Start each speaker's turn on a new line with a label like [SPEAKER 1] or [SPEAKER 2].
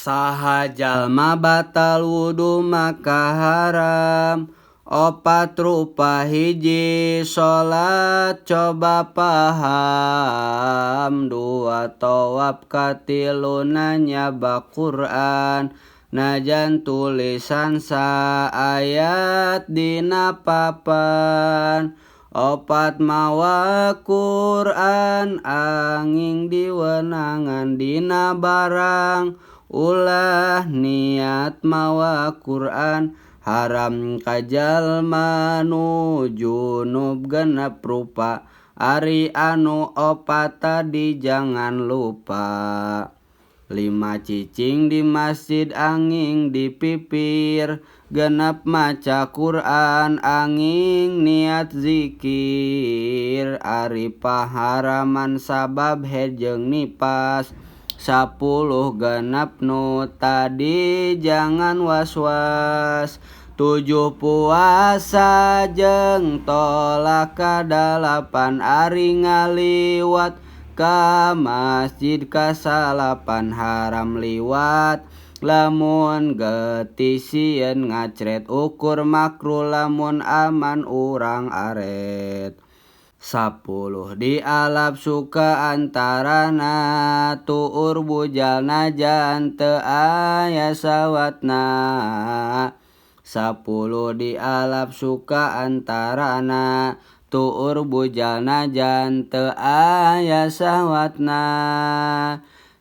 [SPEAKER 1] Saha jalma batal wudu maka haram. Opat rupa hiji sholat coba paham. Dua tawab katilu nanyaba Quran. Najan tulisan sa ayat dina papan. Opat mawa Quran anging diwenangan dina barang. Ulah niat mawa Quran haram kajalma nu junub genep rupa. Ari anu opat tadi jangan lupa. 5 cicing di masjid anging dipipir. Genep maca Quran anging niat zikir. Ari paharaman sabab hejeng nipas. 10 genep nu tadi jangan was-was. 7 puasa jeung tolak ka 8 ari ngaliwat. Ka masjid kasalapan haram liwat. Lamun getisieun ngacret ukur makruh lamun aman urang aret. 10 dialap suka antarana tuur bujalna jan teu aya sawatna. 10 dialap suka antarana tuur bujalna jan teu aya sawatna.